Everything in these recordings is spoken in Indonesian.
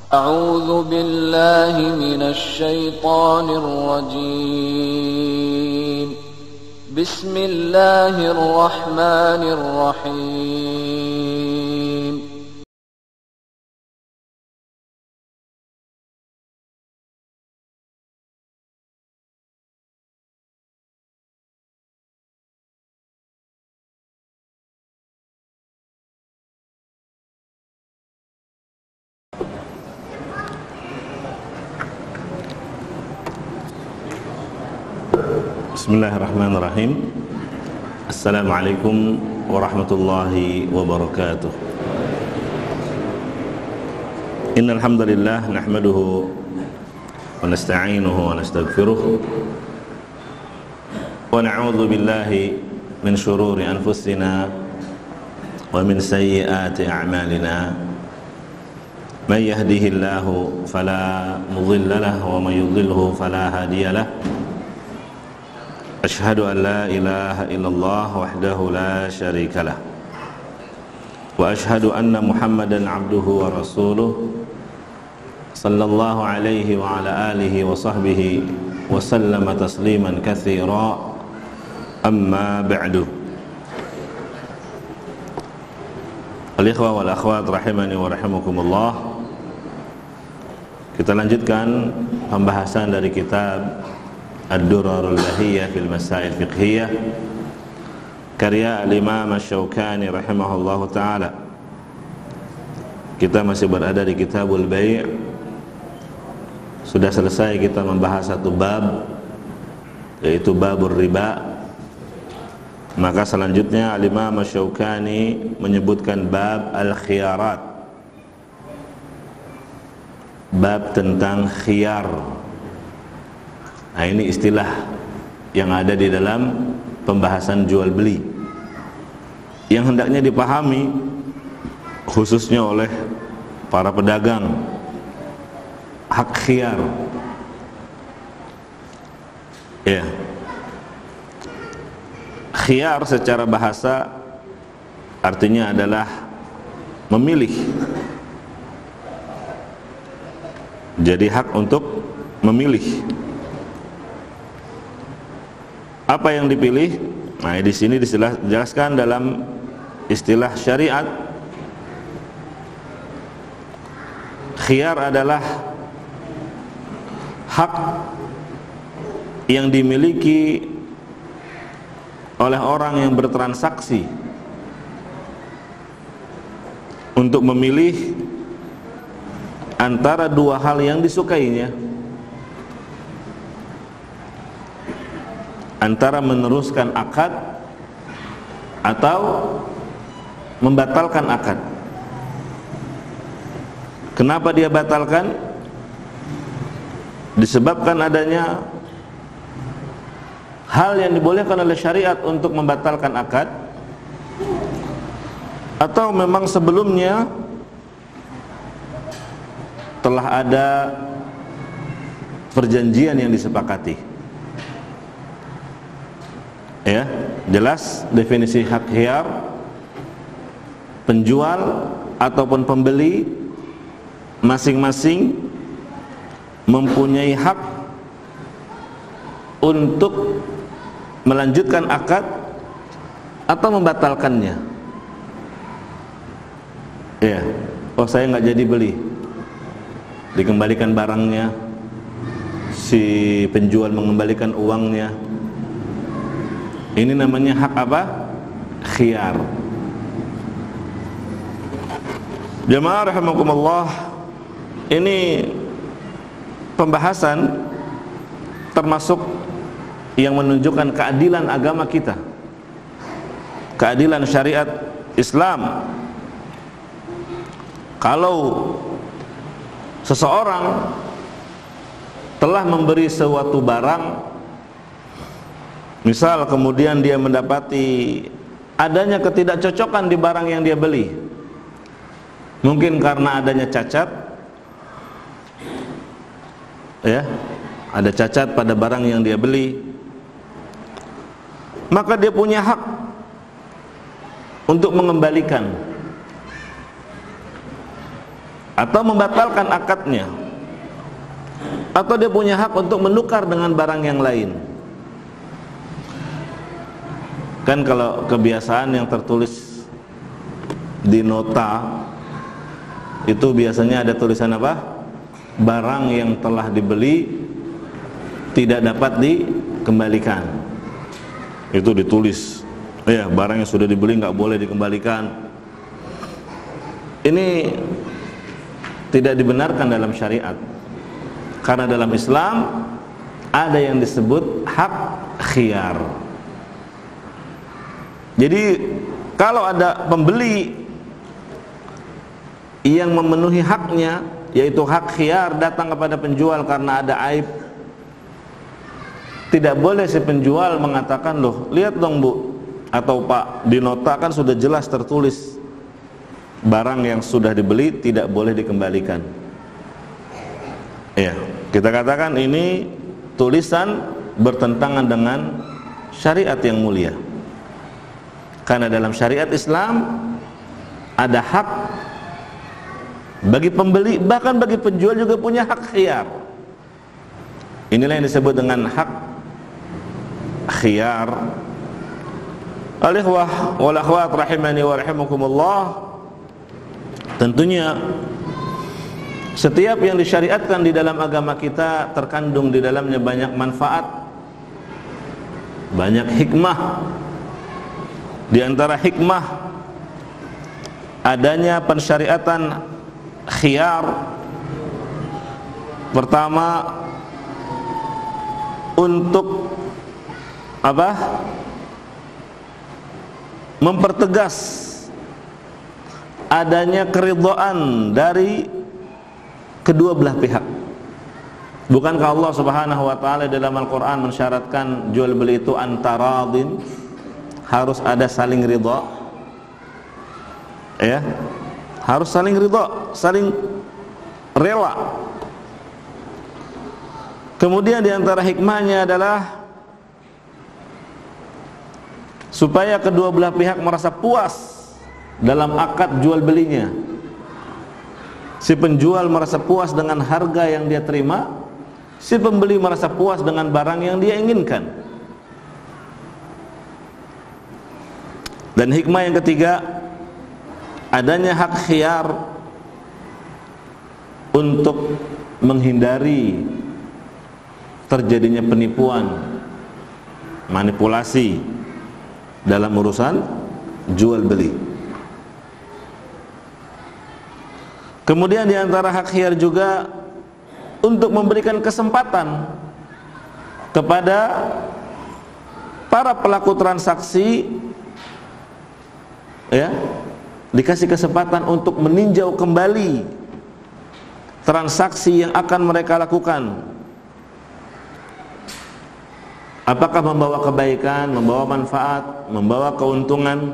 أعوذ بالله من الشيطان الرجيم. بسم الله الرحمن الرحيم. Bismillahirrahmanirrahim. Assalamualaikum warahmatullahi wabarakatuh. Innal hamdalillah nahmaduhu wa nasta'inuhu wa nastaghfiruh wa na'udzu billahi min shururi anfusina wa min sayyiati a'malina. May yahdihillahu fala mudilla lahu wa may yudlilhu fala hadiya lahu. Asyhadu an la ilaha illallah wahdahu la syarika lah wa asyhadu anna Muhammadan abduhu wa rasuluh sallallahu alaihi wa ala alihi wa sahbihi wa sallama tasliman katsira, amma ba'du. Al-ikhwa wal akhwat rahimani wa rahimakumullah. Kita lanjutkan pembahasan dari kitab Ad-Durarul Bahiyah fil Masail Fiqhiyah karya Al-Imam Asy-Syaukani rahimahullahu ta'ala. Kita masih berada di Kitabul Bai'. Sudah selesai kita membahas satu bab, yaitu babur riba. Maka selanjutnya Al-Imam Asy-Syaukani menyebutkan bab al-khiyarat, bab tentang khiyar. Nah, ini istilah yang ada di dalam pembahasan jual beli yang hendaknya dipahami khususnya oleh para pedagang. Hak khiyar, ya. Khiyar secara bahasa artinya adalah memilih. Jadi hak untuk memilih. Apa yang dipilih? Nah, di sini dijelaskan dalam istilah syariat, khiyar adalah hak yang dimiliki oleh orang yang bertransaksi untuk memilih antara dua hal yang disukainya, antara meneruskan akad atau membatalkan akad. Kenapa dia batalkan? Disebabkan adanya hal yang dibolehkan oleh syariat untuk membatalkan akad, atau memang sebelumnya telah ada perjanjian yang disepakati. Ya, jelas definisi hak khiyar. Penjual ataupun pembeli masing-masing mempunyai hak untuk melanjutkan akad atau membatalkannya. Ya, oh saya nggak jadi beli, dikembalikan barangnya, si penjual mengembalikan uangnya. Ini namanya hak apa? Khiyar. Jamaah rahimakumullah, ini pembahasan termasuk yang menunjukkan keadilan agama kita, keadilan syariat Islam. Kalau seseorang telah memberi suatu barang, misal kemudian dia mendapati adanya ketidakcocokan di barang yang dia beli, mungkin karena adanya cacat, ya, ada cacat pada barang yang dia beli, maka dia punya hak untuk mengembalikan atau membatalkan akadnya, atau dia punya hak untuk menukar dengan barang yang lain. Kan kalau kebiasaan yang tertulis di nota itu biasanya ada tulisan apa? Barang yang telah dibeli tidak dapat dikembalikan. Itu ditulis, ya, barang yang sudah dibeli nggak boleh dikembalikan. Ini tidak dibenarkan dalam syariat, karena dalam Islam ada yang disebut hak khiyar. Jadi kalau ada pembeli yang memenuhi haknya, yaitu hak khiyar, datang kepada penjual karena ada aib, tidak boleh si penjual mengatakan, loh lihat dong Bu atau Pak, di nota kan sudah jelas tertulis barang yang sudah dibeli tidak boleh dikembalikan. Ya, kita katakan ini tulisan bertentangan dengan syariat yang mulia. Karena dalam syariat Islam ada hak bagi pembeli, bahkan bagi penjual juga punya hak khiyar. Inilah yang disebut dengan hak khiyar. Al-ikhwah wal akhwat rahimani wa rahimakumullah, tentunya setiap yang disyariatkan di dalam agama kita terkandung di dalamnya banyak manfaat, banyak hikmah. Di antara hikmah adanya pensyariatan khiyar, pertama untuk apa? Mempertegas adanya keridhaan dari kedua belah pihak. Bukankah Allah Subhanahu wa taala dalam Al-Qur'an mensyaratkan jual beli itu antaradin, harus ada saling ridha? Ya, harus saling ridha, saling rela. Kemudian di antara hikmahnya adalah supaya kedua belah pihak merasa puas dalam akad jual belinya. Si penjual merasa puas dengan harga yang dia terima, si pembeli merasa puas dengan barang yang dia inginkan. Dan hikmah yang ketiga, adanya hak khiyar untuk menghindari terjadinya penipuan, manipulasi dalam urusan jual beli. Kemudian di antara hak khiyar juga untuk memberikan kesempatan kepada para pelaku transaksi, ya, dikasih kesempatan untuk meninjau kembali transaksi yang akan mereka lakukan. Apakah membawa kebaikan, membawa manfaat, membawa keuntungan,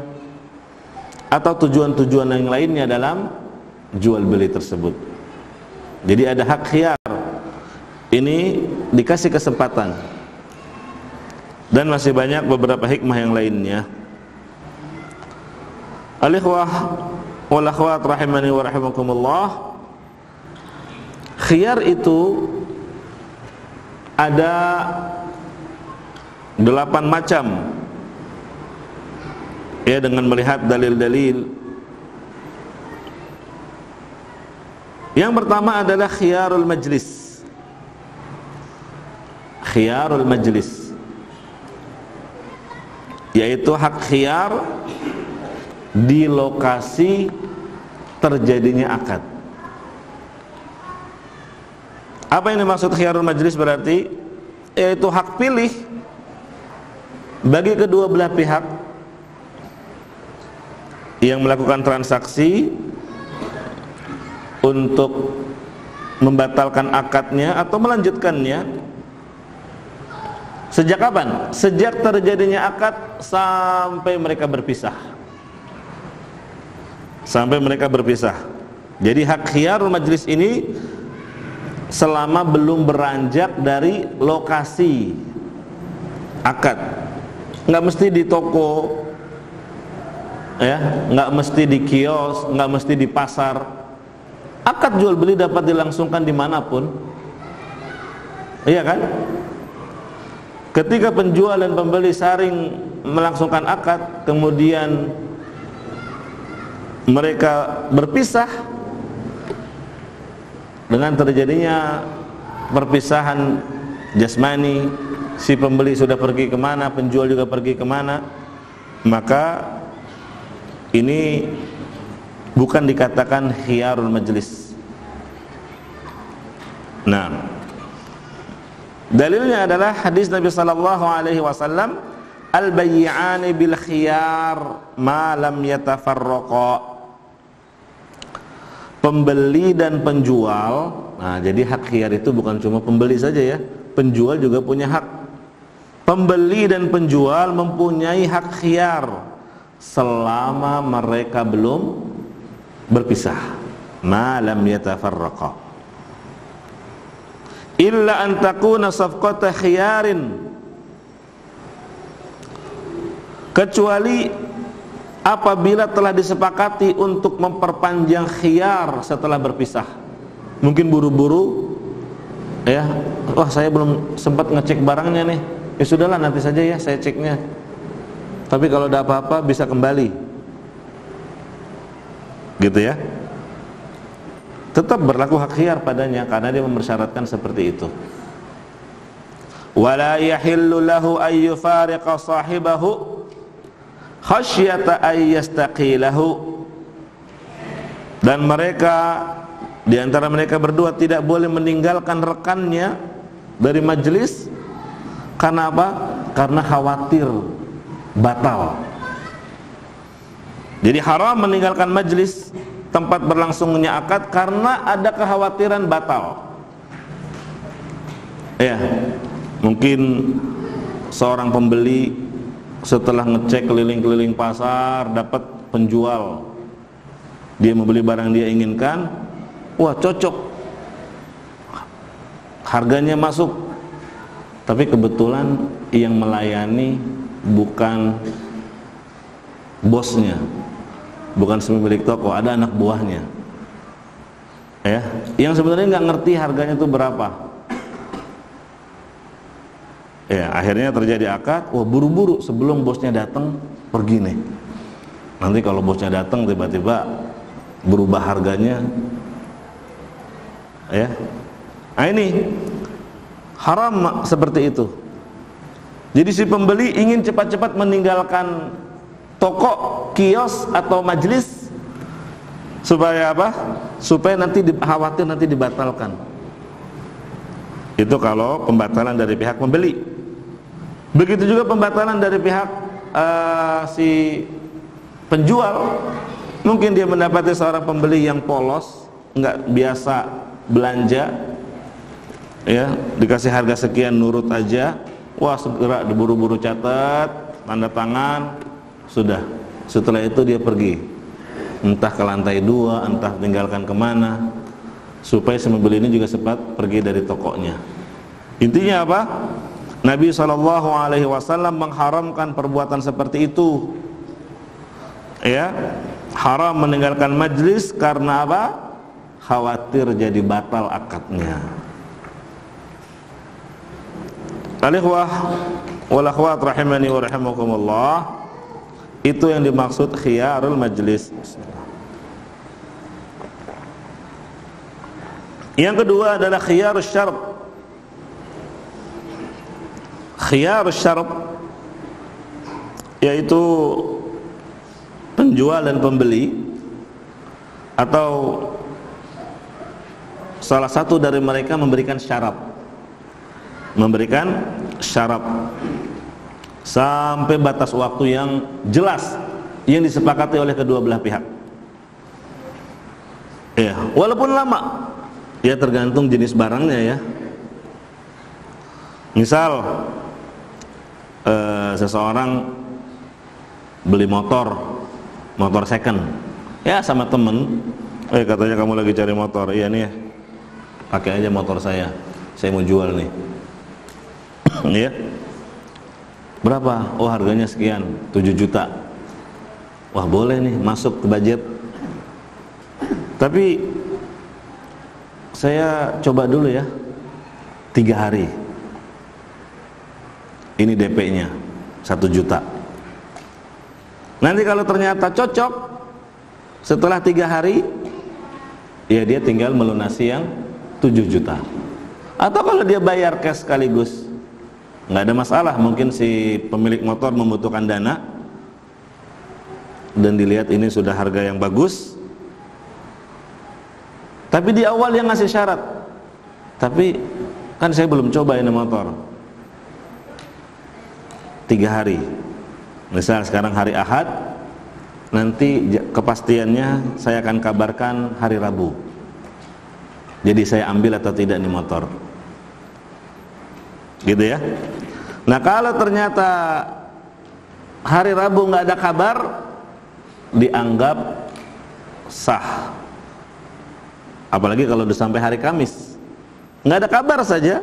atau tujuan-tujuan yang lainnya dalam jual beli tersebut. Jadi ada hak khiyar. Ini dikasih kesempatan. Dan masih banyak beberapa hikmah yang lainnya. Al-ikhwah wal akhwat rahimani wa rahimakumullah, khiyar itu ada 8 macam, ya, dengan melihat dalil-dalil. Yang pertama adalah khiyarul majlis. Khiyarul majlis yaitu hak khiyar di lokasi terjadinya akad. Apa yang dimaksud khiyarul majlis berarti? Yaitu hak pilih bagi kedua belah pihak yang melakukan transaksi untuk membatalkan akadnya atau melanjutkannya. Sejak kapan? Sejak terjadinya akad sampai mereka berpisah. Sampai mereka berpisah. Jadi hak khiyarul majlis ini selama belum beranjak dari lokasi akad. Nggak mesti di toko, ya, nggak mesti di kios, nggak mesti di pasar, Akad jual beli dapat dilangsungkan dimanapun, iya kan? Ketika penjual dan pembeli saling melangsungkan akad, kemudian mereka berpisah, dengan terjadinya perpisahan jasmani, si pembeli sudah pergi kemana, penjual juga pergi kemana, maka ini bukan dikatakan khiyarul majlis. Nah, dalilnya adalah hadis Nabi sallallahu alaihi wasallam, al-bay'ani bil khiyar ma lam yatafarraqa. Pembeli dan penjual. Nah, jadi hak khiyar itu bukan cuma pembeli saja ya, penjual juga punya hak. Pembeli dan penjual mempunyai hak khiyar selama mereka belum berpisah. Ma lam yatafarraqa. Illa an takuna safqata khiyarin, kecuali apabila telah disepakati untuk memperpanjang khiyar setelah berpisah. Mungkin buru-buru ya, wah saya belum sempat ngecek barangnya nih, ya sudahlah nanti saja ya saya ceknya, tapi kalau ada apa-apa bisa kembali, gitu ya. Tetap berlaku hak khiyar padanya karena dia mempersyaratkan seperti itu. Wala yahillu lahu ay yufariqa sahibahu khasyata ay yastaqilahu. Dan mereka, di antara mereka berdua tidak boleh meninggalkan rekannya dari majelis. Karena apa? Karena khawatir batal. Jadi haram meninggalkan majelis tempat berlangsungnya akad karena ada kekhawatiran batal. Ya, mungkin seorang pembeli setelah ngecek keliling-keliling pasar dapat penjual, dia membeli barang dia inginkan, wah cocok, harganya masuk, tapi kebetulan yang melayani bukan bosnya, bukan pemilik toko, ada anak buahnya, ya, yang sebenarnya nggak ngerti harganya itu berapa. Ya, akhirnya terjadi akad, wah buru-buru sebelum bosnya datang pergi nih. Nanti kalau bosnya datang tiba-tiba berubah harganya, ya. Nah ini haram seperti itu. Jadi si pembeli ingin cepat-cepat meninggalkan toko, kios atau majelis supaya apa? Supaya nanti khawatir nanti dibatalkan. Itu kalau pembatalan dari pihak pembeli. Begitu juga pembatalan dari pihak si penjual. Mungkin dia mendapati seorang pembeli yang polos, nggak biasa belanja, ya, dikasih harga sekian nurut aja, wah segera diburu-buru catat, tanda tangan, sudah. Setelah itu dia pergi, entah ke lantai 2, entah tinggalkan kemana, supaya si pembeli ini juga sempat pergi dari tokonya. Intinya apa? Nabi SAW mengharamkan perbuatan seperti itu, ya, haram meninggalkan majlis karena apa? Khawatir jadi batal akadnya. Al-ikhwah wal akhwat rahimani wa rahimakumullah, itu yang dimaksud khiyarul majlis. Yang kedua adalah khiyarus syart. Khiyarus syart yaitu penjual dan pembeli atau salah satu dari mereka memberikan syarat, sampai batas waktu yang jelas yang disepakati oleh kedua belah pihak. Ya, walaupun lama, ya tergantung jenis barangnya ya. Misal seseorang beli motor second, ya sama temen, katanya kamu lagi cari motor, iya nih, pakai aja motor saya mau jual nih, ya, berapa? Oh harganya sekian, 7 juta, wah boleh nih masuk ke budget. Tapi saya coba dulu ya 3 hari. Ini DP-nya 1 juta. Nanti kalau ternyata cocok, setelah 3 hari, ya dia tinggal melunasi yang 7 juta. Atau kalau dia bayar cash sekaligus, nggak ada masalah. Mungkin si pemilik motor membutuhkan dana dan dilihat ini sudah harga yang bagus, tapi di awal dia ngasih syarat, tapi kan saya belum coba ini motor 3 hari. Misal sekarang hari Ahad, nanti kepastiannya saya akan kabarkan hari Rabu. Jadi saya ambil atau tidak nih motor, gitu ya. Nah kalau ternyata hari Rabu nggak ada kabar, dianggap sah. Apalagi kalau udah sampai hari Kamis nggak ada kabar saja,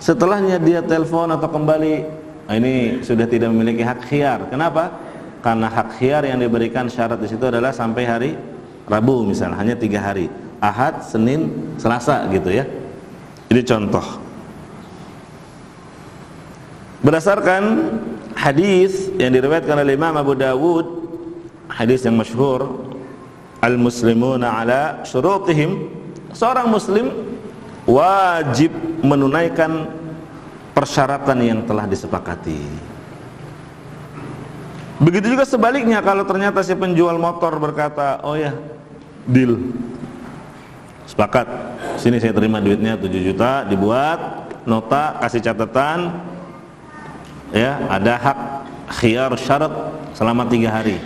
setelahnya dia telepon atau kembali, nah ini sudah tidak memiliki hak khiyar. Kenapa? Karena hak khiyar yang diberikan syarat di situ adalah sampai hari Rabu, misalnya hanya 3 hari, Ahad, Senin, Selasa, gitu ya. Ini contoh. Berdasarkan hadis yang diriwayatkan oleh Imam Abu Dawud, hadis yang masyhur, al-muslimuna ala syurutihim, seorang muslim wajib menunaikan persyaratan yang telah disepakati. Begitu juga sebaliknya, kalau ternyata si penjual motor berkata, oh ya, deal, sepakat, sini saya terima duitnya 7 juta, dibuat nota, kasih catatan, ya, ada hak khiyar syarat selama 3 hari.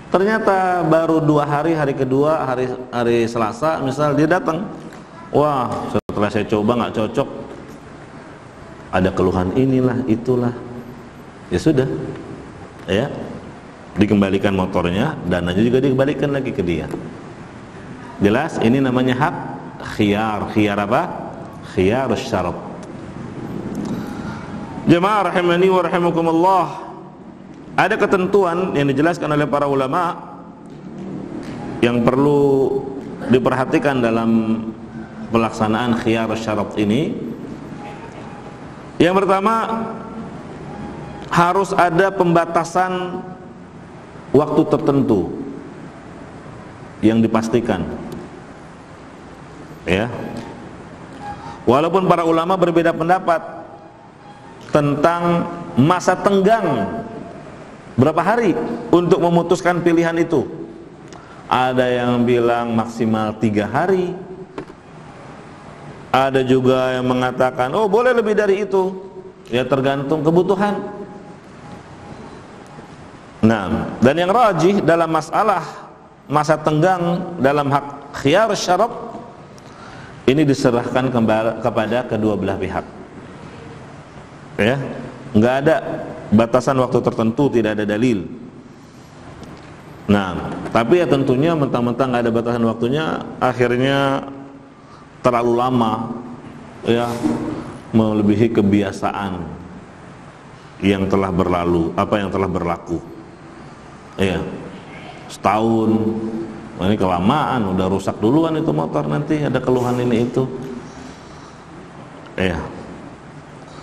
Ternyata baru 2 hari, hari kedua, hari Selasa misal dia datang, wah setelah saya coba nggak cocok, ada keluhan inilah itulah, ya sudah, ya dikembalikan motornya, dananya juga dikembalikan lagi ke dia. Jelas ini namanya hak khiyar. Khiyar apa? Khiyar syarat. Jemaah rahimani wa rahimakumullah, ada ketentuan yang dijelaskan oleh para ulama yang perlu diperhatikan dalam pelaksanaan khiyar syarat ini. Yang pertama, harus ada pembatasan waktu tertentu yang dipastikan, ya. Walaupun para ulama berbeda pendapat tentang masa tenggang berapa hari untuk memutuskan pilihan itu. Ada yang bilang maksimal 3 hari, ada juga yang mengatakan oh boleh lebih dari itu, ya tergantung kebutuhan. Nah, dan yang rajih dalam masalah masa tenggang dalam hak khiyar syarat ini diserahkan kepada kedua belah pihak, ya, nggak ada batasan waktu tertentu, tidak ada dalil. Nah, tapi ya tentunya mentang-mentang nggak ada batasan waktunya, akhirnya terlalu lama, ya, melebihi kebiasaan yang telah berlalu, apa yang telah berlaku, ya, setahun, ini kelamaan, udah rusak duluan itu motor, nanti ada keluhan ini itu, ya.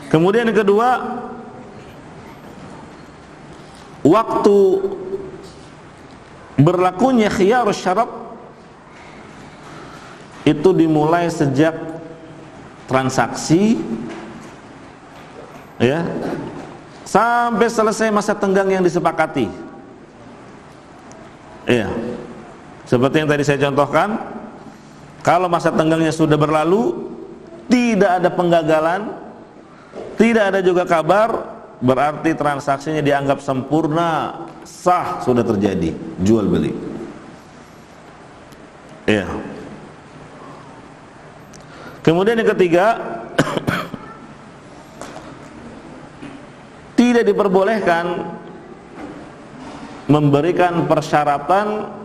Kemudian yang kedua, waktu berlakunya khiyar syarat itu dimulai sejak transaksi, ya, sampai selesai masa tenggang yang disepakati, ya. Seperti yang tadi saya contohkan, kalau masa tenggangnya sudah berlalu, tidak ada penggagalan, tidak ada juga kabar, berarti transaksinya dianggap sempurna, sah, sudah terjadi jual beli, ya. Kemudian yang ketiga, tidak diperbolehkan memberikan persyaratan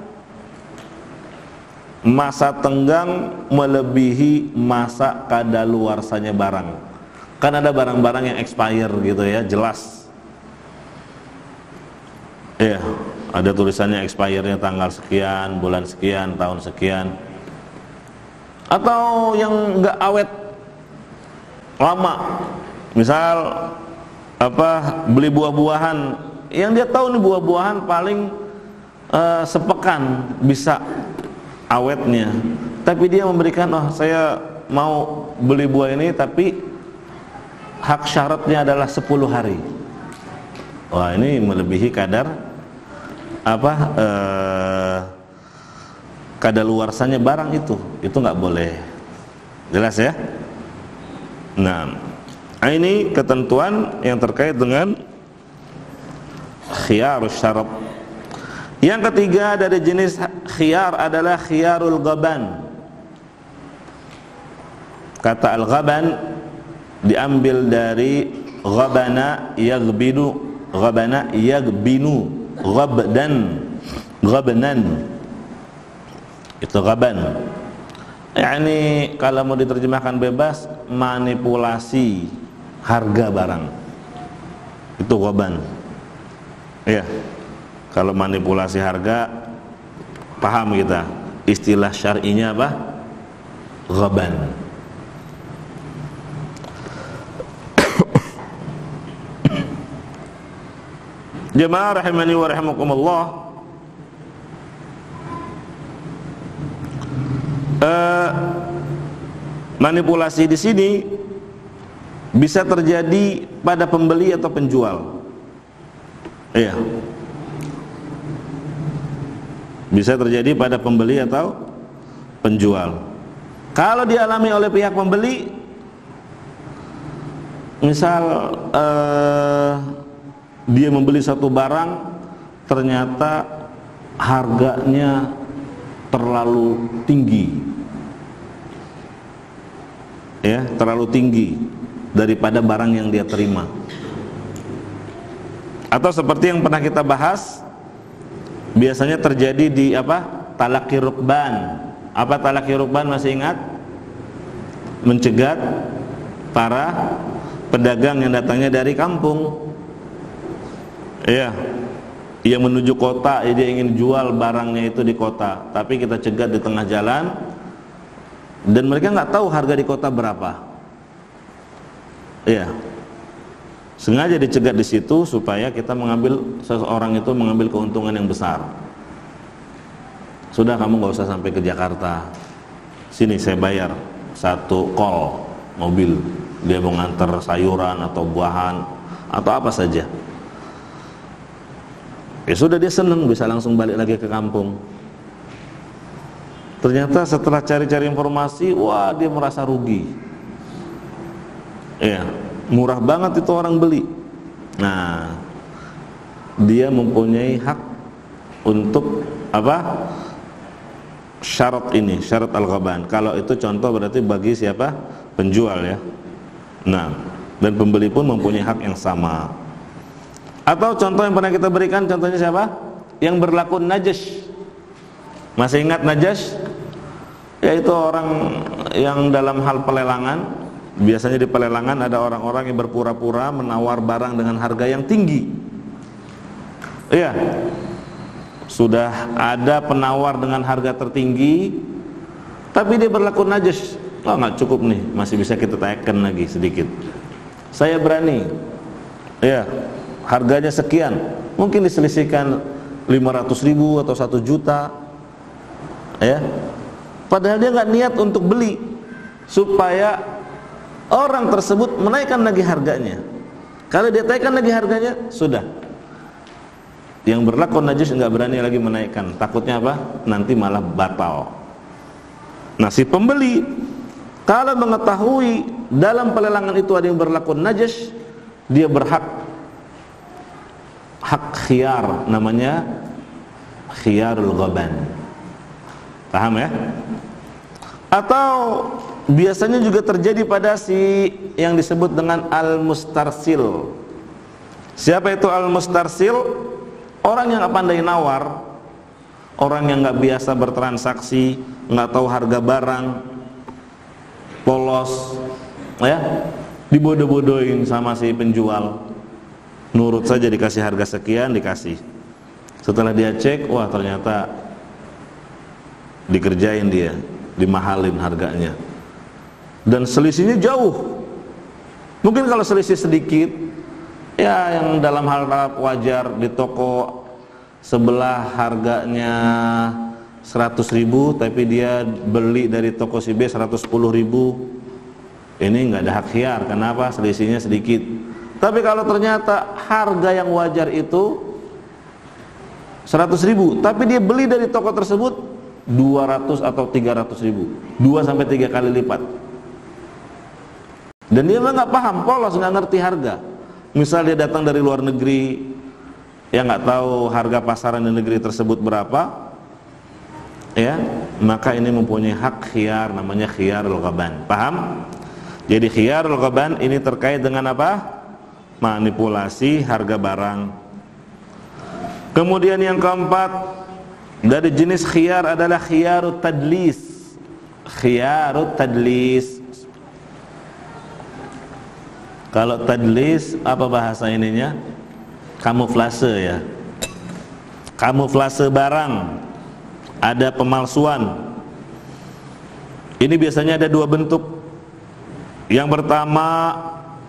masa tenggang melebihi masa kadaluarsanya barang. Kan ada barang-barang yang expire gitu ya, jelas, ya, ada tulisannya expire-nya tanggal sekian, bulan sekian, tahun sekian. Atau yang nggak awet lama, misal beli buah-buahan yang dia tahu nih buah-buahan paling sepekan bisa awetnya, tapi dia memberikan, saya mau beli buah ini tapi hak syaratnya adalah 10 hari. Wah, ini melebihi kadar kadaluarsanya barang itu nggak boleh. Jelas ya? Nah, ini ketentuan yang terkait dengan khiyarus syarat. Yang ketiga dari jenis khiyar adalah khiyarul ghaban. Kata al-ghaban diambil dari ghabana yaghbinu, ghabana yaghbinu, ghabnan. Itu ghaban. Yani kalau mau diterjemahkan bebas, manipulasi harga barang. Itu ghaban. Iya. Kalau manipulasi harga, paham kita. Istilah syar'inya apa? Ghaban. Jemaah rahimani wa rahimakumullah. Manipulasi di sini bisa terjadi pada pembeli atau penjual. Iya. Bisa terjadi pada pembeli atau penjual. Kalau dialami oleh pihak pembeli, misal dia membeli satu barang, ternyata harganya terlalu tinggi, ya, terlalu tinggi daripada barang yang dia terima. Atau seperti yang pernah kita bahas, biasanya terjadi di talaqi rukban. Apa talaqi rukban, masih ingat? Mencegat para pedagang yang datangnya dari kampung, ya, yang menuju kota, dia ingin jual barangnya itu di kota, tapi kita cegat di tengah jalan, dan mereka nggak tahu harga di kota berapa. Ya, sengaja dicegat di situ supaya seseorang itu mengambil keuntungan yang besar. Sudah, kamu nggak usah sampai ke Jakarta, sini saya bayar 1 kol mobil, dia mau nganter sayuran atau buahan atau apa saja. Ya sudah, dia senang bisa langsung balik lagi ke kampung. Ternyata setelah cari-cari informasi, wah, dia merasa rugi. Ya, murah banget itu orang beli. Nah, dia mempunyai hak untuk syarat ini, syarat al-ghaban. Kalau itu contoh berarti bagi siapa? Penjual, ya. Nah, dan pembeli pun mempunyai hak yang sama. Atau contoh yang pernah kita berikan, contohnya siapa? Yang berlaku najas. Masih ingat najas? Yaitu orang yang dalam hal pelelangan. Biasanya di pelelangan ada orang-orang yang berpura-pura menawar barang dengan harga yang tinggi. Iya. Sudah ada penawar dengan harga tertinggi, tapi dia berlaku najas. Nggak cukup nih, masih bisa kita taikkan lagi sedikit. Saya berani. Iya. Harganya sekian, mungkin diselisihkan 500.000 atau 1 juta, ya. Padahal dia nggak niat untuk beli, supaya orang tersebut menaikkan lagi harganya. Kalau dia naikkan lagi harganya, sudah. Yang berlaku najis nggak berani lagi menaikkan, takutnya apa? Nanti malah batal. Nah, si pembeli kalau mengetahui dalam pelelangan itu ada yang berlaku najis, dia berhak hak khiyar, namanya khiyarul ghaban. Paham ya? Atau biasanya juga terjadi pada si yang disebut dengan al-mustarsil. Siapa itu al-mustarsil? Orang yang nggak pandai nawar, orang yang nggak biasa bertransaksi, nggak tahu harga barang, polos, ya, dibodoh-bodohin sama si penjual. Nurut saja, dikasih harga sekian, dikasih. Setelah dia cek, wah ternyata dikerjain dia. dimahalin harganya. Dan selisihnya jauh. Mungkin kalau selisih sedikit, ya yang dalam hal wajar, di toko sebelah harganya 100.000 tapi dia beli dari toko si B 110.000, ini nggak ada hak khiyar. Kenapa? Selisihnya sedikit. Tapi kalau ternyata harga yang wajar itu 100.000 tapi dia beli dari toko tersebut 200 atau 300.000, 2-3 kali lipat, dan dia nggak paham, polos, nggak ngerti harga. Misal dia datang dari luar negeri, ya nggak tahu harga pasaran di negeri tersebut berapa, ya, maka ini mempunyai hak khiyar, namanya khiyarul ghaban. Paham? Jadi khiyarul ghaban ini terkait dengan apa? Manipulasi harga barang. Kemudian yang keempat dari jenis khiyar adalah khiyarut tadlis. Khiyarut tadlis. Kalau tadlis apa bahasa ininya? Kamuflase ya. Kamuflase barang. Ada pemalsuan. Ini biasanya ada dua bentuk. Yang pertama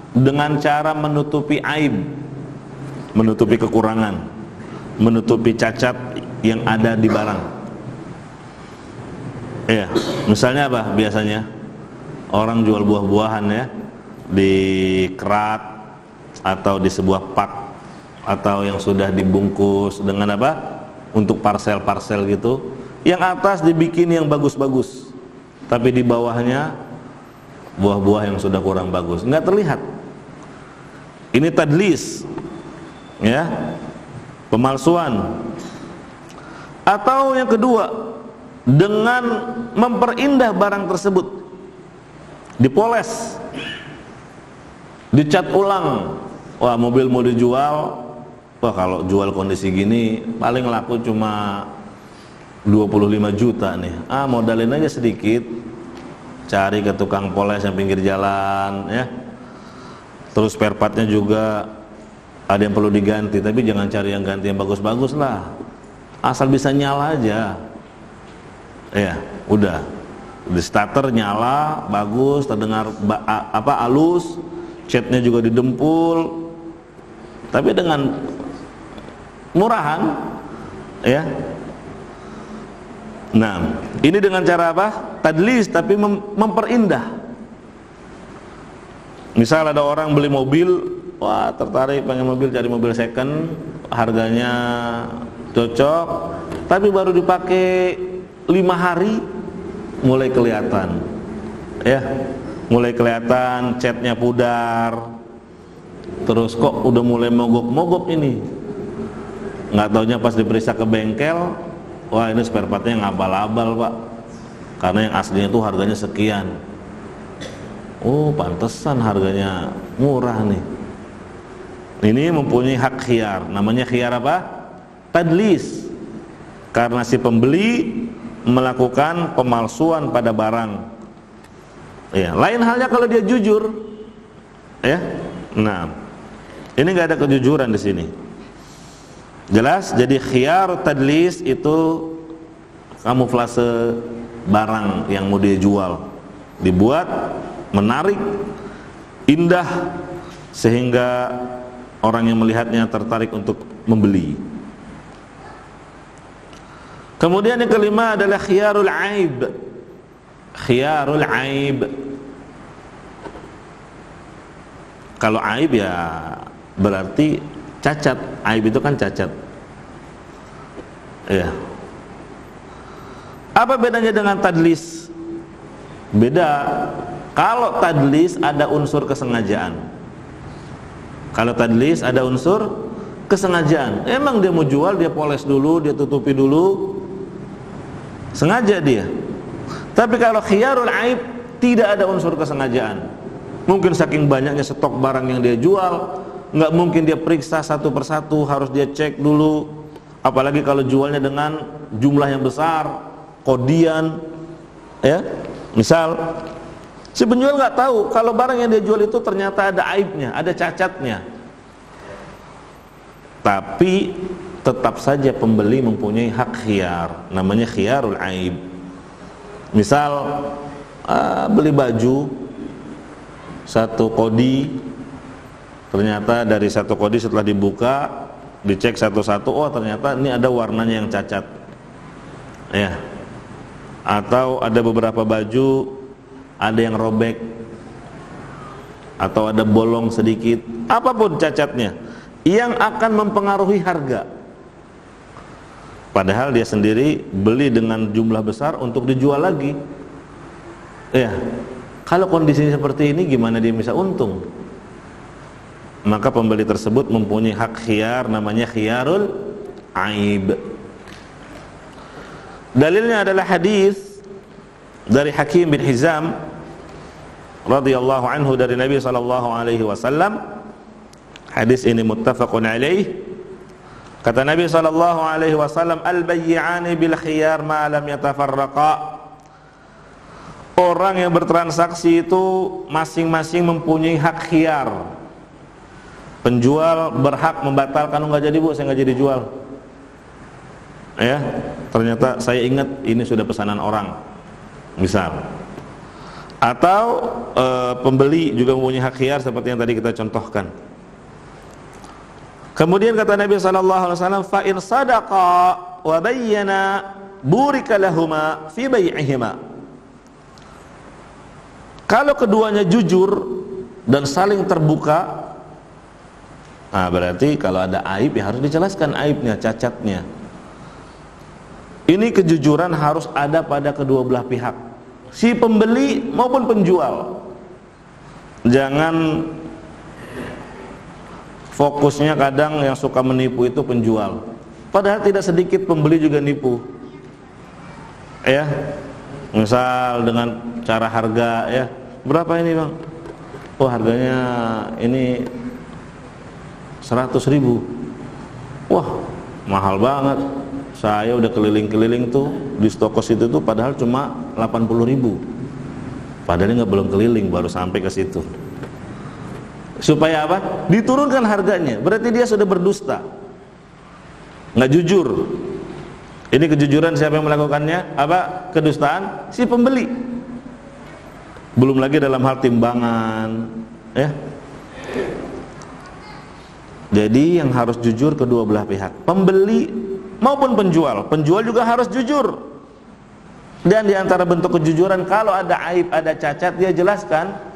dengan cara menutupi aib, menutupi kekurangan, menutupi cacat yang ada di barang. Ya, misalnya apa? Biasanya orang jual buah-buahan ya, di kerat atau di sebuah pak, atau yang sudah dibungkus dengan apa? Untuk parsel-parsel gitu. Yang atas dibikin yang bagus-bagus, tapi di bawahnya buah-buah yang sudah kurang bagus, nggak terlihat. Ini tadlis, ya, pemalsuan. Atau yang kedua, dengan memperindah barang tersebut, dipoles, dicat ulang. Wah, mobil mau dijual, wah kalau jual kondisi gini paling laku cuma 25 juta nih. Ah, modalin aja sedikit, cari ke tukang poles yang pinggir jalan ya. Terus spare partnya juga ada yang perlu diganti, tapi jangan cari yang ganti yang bagus-bagus lah, asal bisa nyala aja ya, udah di starter nyala bagus, terdengar halus, catnya juga didempul, tapi dengan murahan ya. Nah, ini dengan cara apa? Tadlis, tapi memperindah. Misal ada orang beli mobil, wah tertarik pengen mobil, cari mobil second, harganya cocok, tapi baru dipakai 5 hari mulai kelihatan ya, mulai kelihatan catnya pudar, terus kok udah mulai mogok-mogok ini. Nggak taunya pas diperiksa ke bengkel, wah ini spare partnya ngabal-abal pak, karena yang aslinya tuh harganya sekian. Oh pantesan harganya murah nih. Ini mempunyai hak khiyar, namanya khiyar apa? Tadlis. Karena si pembeli melakukan pemalsuan pada barang. Ya, lain halnya kalau dia jujur. Ya. Nah, ini nggak ada kejujuran di sini. Jelas? Jadi khiyar tadlis itu kamuflase barang yang mau dia jual, dibuat menarik, indah, sehingga orang yang melihatnya tertarik untuk membeli. Kemudian yang kelima adalah khiyarul aib. Khiyarul aib. Kalau aib ya berarti cacat. Aib itu kan cacat. Ya. Apa bedanya dengan tadlis? Beda. Kalau tadlis ada unsur kesengajaan. Kalau tadlis ada unsur kesengajaan. Emang dia mau jual, dia poles dulu, dia tutupi dulu, sengaja dia. Tapi kalau khiyarul aib tidak ada unsur kesengajaan. Mungkin saking banyaknya stok barang yang dia jual, nggak mungkin dia periksa satu persatu, harus dia cek dulu. Apalagi kalau jualnya dengan jumlah yang besar, kodian, ya. Misal si penjual nggak tahu kalau barang yang dia jual itu ternyata ada aibnya, ada cacatnya. Tapi tetap saja pembeli mempunyai hak khiyar, namanya khiyarul aib. Misal beli baju satu kodi, ternyata dari satu kodi setelah dibuka, dicek satu-satu, oh ternyata ini ada warnanya yang cacat, ya. Atau ada beberapa baju ada yang robek, atau ada bolong sedikit, apapun cacatnya, yang akan mempengaruhi harga. Padahal dia sendiri beli dengan jumlah besar untuk dijual lagi. Ya, kalau kondisinya seperti ini gimana dia bisa untung? Maka pembeli tersebut mempunyai hak khiyar, namanya khiyarul aib. Dalilnya adalah hadis dari Hakim bin Hizam radhiyallahu anhu dari Nabi sallallahu alaihi wasallam. Hadis ini muttafaqun alaih. Kata Nabi sallallahu alaihi wasallam, al-bayyi'ani bil khiyar ma lam yatafarraqa. Orang yang bertransaksi itu masing-masing mempunyai hak khiyar. Penjual berhak membatalkan, enggak jadi Bu, saya enggak jadi jual. Ya, ternyata saya ingat ini sudah pesanan orang. Misal. Atau pembeli juga mempunyai hak khiyar seperti yang tadi kita contohkan. Kemudian kata Nabi sallallahu alaihi wasallam, fa in sadaqa wa bayyana burika lahuma fi bai'ihima. Kalau keduanya jujur dan saling terbuka, berarti kalau ada aib ya harus dijelaskan aibnya, cacatnya. Ini kejujuran harus ada pada kedua belah pihak, si pembeli maupun penjual. Jangan fokusnya kadang yang suka menipu itu penjual, padahal tidak sedikit pembeli juga nipu. Ya, misal dengan cara harga, ya, berapa ini Bang? Oh harganya ini 100.000. Wah mahal banget. Saya udah keliling-keliling tuh di toko situ tuh, padahal cuma 80.000. Padahal nggak belum keliling, baru sampai ke situ. Supaya apa? Diturunkan harganya. Berarti dia sudah berdusta, nggak jujur. Ini kejujuran siapa yang melakukannya? Apa? Kedustaan si pembeli. Belum lagi dalam hal timbangan, ya. Jadi yang harus jujur kedua belah pihak, pembeli maupun penjual. Penjual juga harus jujur. Dan diantara bentuk kejujuran, kalau ada aib, ada cacat, dia jelaskan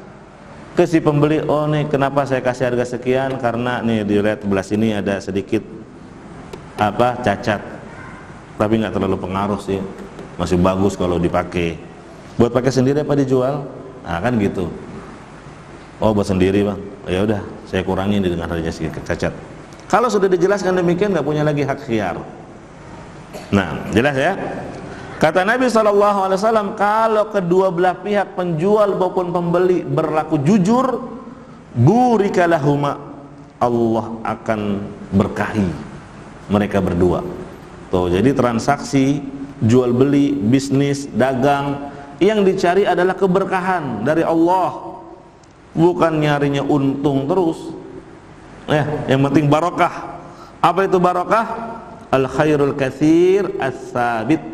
ke si pembeli, oh nih kenapa saya kasih harga sekian, karena nih dilihat belah sini ada sedikit cacat, tapi nggak terlalu pengaruh sih, masih bagus kalau dipakai. Buat pakai sendiri apa dijual? Nah kan gitu. Oh buat sendiri Bang, ya udah saya kurangi dengan harganya sedikit cacat. Kalau sudah dijelaskan demikian, nggak punya lagi hak khiyar. Nah jelas ya. Kata Nabi SAW, kalau kedua belah pihak penjual maupun pembeli berlaku jujur, burika lahuma, Allah akan berkahi mereka berdua. Tuh, jadi transaksi jual beli, bisnis, dagang, yang dicari adalah keberkahan dari Allah, bukan nyarinya untung terus. Yang penting barokah. Apa itu barokah? Al khairul katsir as-sabit.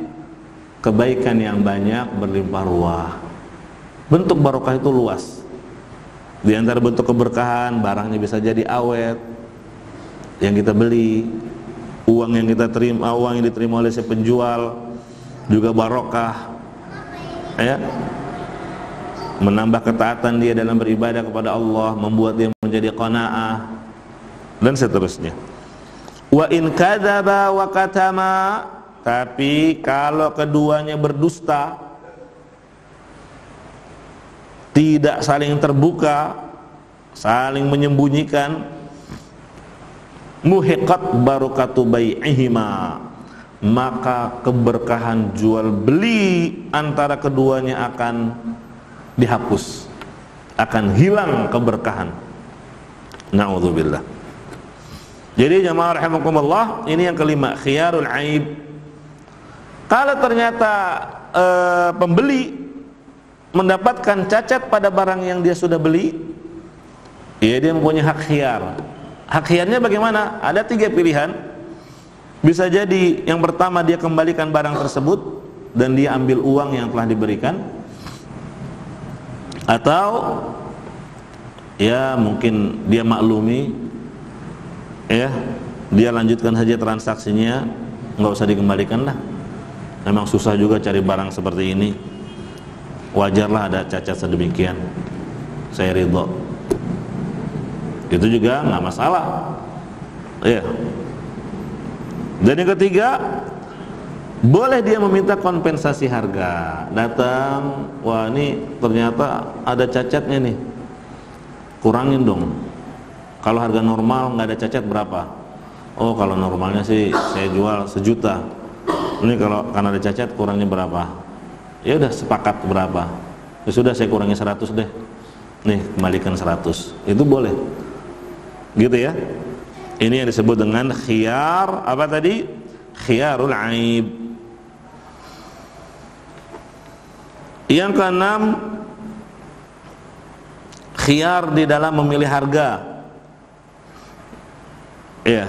Kebaikan yang banyak berlimpah ruah. Bentuk barokah itu luas. Di antara bentuk keberkahan, barangnya bisa jadi awet yang kita beli, uang yang kita terima, uang yang diterima oleh si penjual juga barokah, ya. Menambah ketaatan dia dalam beribadah kepada Allah, membuat dia menjadi qanaah, dan seterusnya. Wa in kadzaba wa katama, tapi kalau keduanya berdusta, tidak saling terbuka, saling menyembunyikan, muhiqat barakatu bai'ihima, maka keberkahan jual beli antara keduanya akan dihapus, akan hilang keberkahan. Na'udzubillah. Jadi jamaah rahimakumullah, ini yang kelima, khiyarul aib. Kalau ternyata pembeli mendapatkan cacat pada barang yang dia sudah beli, ya dia mempunyai hak khiyar. Hak khiyarnya bagaimana? Ada 3 pilihan. Bisa jadi yang pertama dia kembalikan barang tersebut dan dia ambil uang yang telah diberikan, atau ya mungkin dia maklumi, ya dia lanjutkan saja transaksinya, nggak usah dikembalikan lah. Memang susah juga cari barang seperti ini, wajarlah ada cacat sedemikian, saya ridho. Itu juga nggak masalah, ya. Dan yang ketiga, boleh dia meminta kompensasi harga. Datang, wah ini ternyata ada cacatnya nih, kurangin dong. Kalau harga normal nggak ada cacat berapa? Oh kalau normalnya sih saya jual 1 juta. Ini kalau karena ada cacat kurangnya berapa? Ya udah sepakat berapa? Ya sudah saya kurangi 100 deh. Nih kembalikan 100. Itu boleh. Gitu ya. Ini yang disebut dengan khiyar apa tadi? Khiyarul aib. Yang keenam, khiyar di dalam memilih harga. Ya,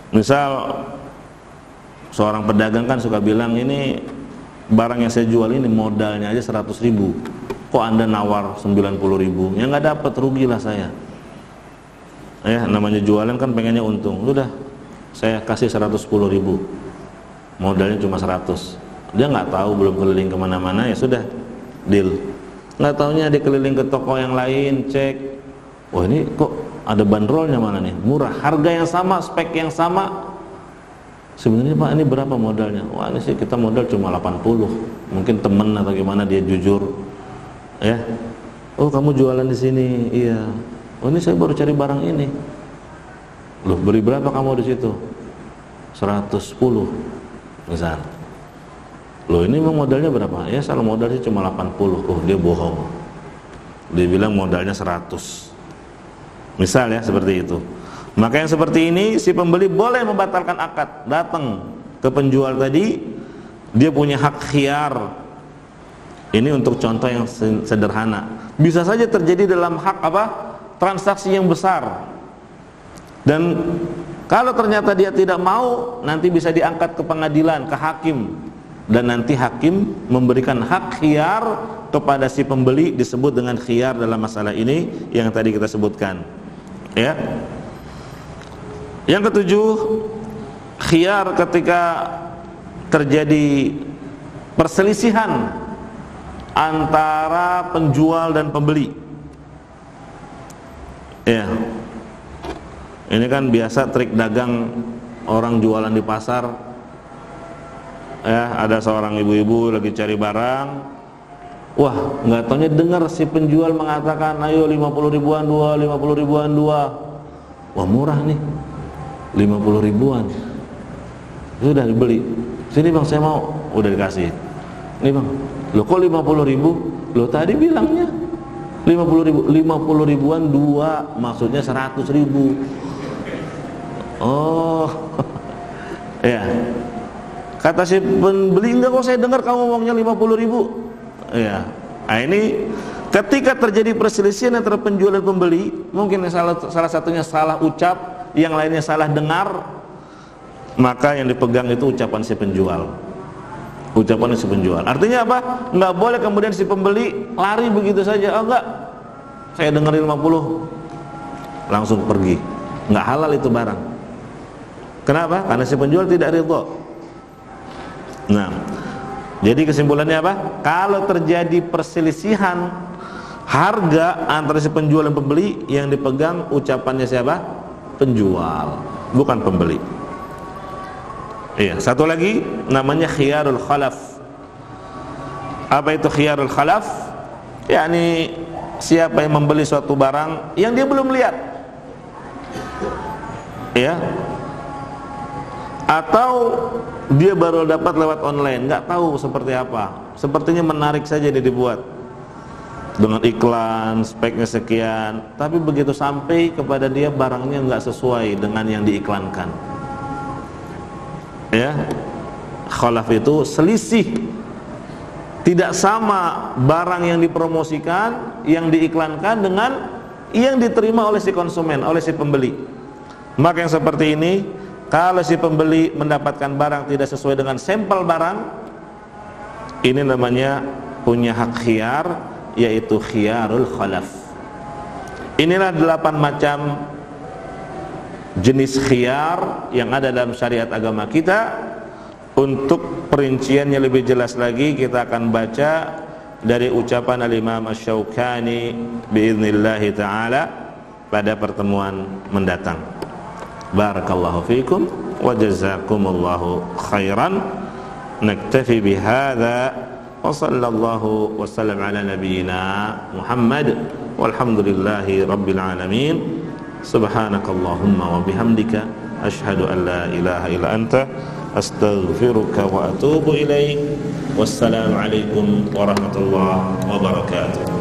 misal seorang pedagang kan suka bilang, ini barang yang saya jual ini modalnya aja 100.000, kok anda nawar 90.000? Ya nggak dapat, rugilah saya. Ya namanya jualan kan pengennya untung. Udah saya kasih 110.000, modalnya cuma 100. Dia nggak tahu, belum keliling kemana-mana, ya sudah deal. Nggak taunya dia keliling ke toko yang lain, cek, wah ini kok ada bandrolnya mana nih, murah, harga yang sama, spek yang sama. Sebenarnya Pak ini berapa modalnya? Wah ini sih kita modal cuma 80. Mungkin temen atau gimana dia jujur, ya. Oh kamu jualan di sini, iya. Oh ini saya baru cari barang ini. Loh beli berapa kamu di situ? 110 misal. Loh ini memang modalnya berapa? Ya salah modal sih cuma 80. Oh dia bohong, dia bilang modalnya 100 misal ya, seperti itu. Maka yang seperti ini si pembeli boleh membatalkan akad. Datang ke penjual tadi, dia punya hak khiyar. Ini untuk contoh yang sederhana. Bisa saja terjadi dalam hak apa? Transaksi yang besar. Dan kalau ternyata dia tidak mau, nanti bisa diangkat ke pengadilan, ke hakim. Dan nanti hakim memberikan hak khiyar kepada si pembeli, disebut dengan khiyar dalam masalah ini yang tadi kita sebutkan. Ya. Yang ketujuh, khiyar ketika terjadi perselisihan antara penjual dan pembeli. Ya. Ini kan biasa trik dagang orang jualan di pasar. Ya, ada seorang ibu-ibu lagi cari barang. Wah, nggak taunya dengar si penjual mengatakan, ayo 50 ribuan dua, 50 ribuan dua. Wah murah nih, 50 ribuan. Sudah dibeli. Sini bang saya mau, udah dikasih. Nih bang, lo kok 50 ribu? Lo tadi bilangnya 50 ribu, 50 ribuan dua, maksudnya 100 ribu. Oh, ya. Kata si pembeli, enggak kok saya dengar kamu ngomongnya 50 ribu. Ya. Nah ini ketika terjadi perselisihan antara penjual dan pembeli, mungkin salah satunya salah ucap, yang lainnya salah dengar, maka yang dipegang itu ucapan si penjual. Ucapan si penjual. Artinya apa? Enggak boleh kemudian si pembeli lari begitu saja. Oh enggak, saya dengar 50, langsung pergi. Enggak halal itu barang. Kenapa? Karena si penjual tidak ridho. Nah, jadi kesimpulannya apa? Kalau terjadi perselisihan harga antara si penjual dan pembeli, yang dipegang ucapannya siapa? Penjual, bukan pembeli. Iya, satu lagi namanya khiyarul khalaf. Apa itu khiyarul khalaf? yakni siapa yang membeli suatu barang yang dia belum lihat, ya, atau dia baru dapat lewat online, nggak tahu seperti apa, sepertinya menarik saja dia dibuat dengan iklan, speknya sekian, tapi begitu sampai kepada dia barangnya nggak sesuai dengan yang diiklankan, ya. Khalaf itu selisih, tidak sama barang yang dipromosikan, yang diiklankan dengan yang diterima oleh si konsumen, oleh si pembeli. Maka yang seperti ini, kalau si pembeli mendapatkan barang tidak sesuai dengan sampel barang, ini namanya punya hak khiyar, yaitu khiyarul khalaf. Inilah 8 macam jenis khiyar yang ada dalam syariat agama kita. Untuk perinciannya lebih jelas lagi, kita akan baca dari ucapan al-Imam Asy-Syaukani biiznillah ta'ala pada pertemuan mendatang. Barakallahu fikum wa jazakumullahu khairan. Naktafi bihadza wa sallallahu wa sallam ala nabiyyina Muhammad walhamdulillahi rabbil alamin. Subhanakallahumma wa bihamdika asyhadu an la ilaha illa anta astaghfiruka wa atubu ilaik. Wassalamu alaikum warahmatullahi wabarakatuh.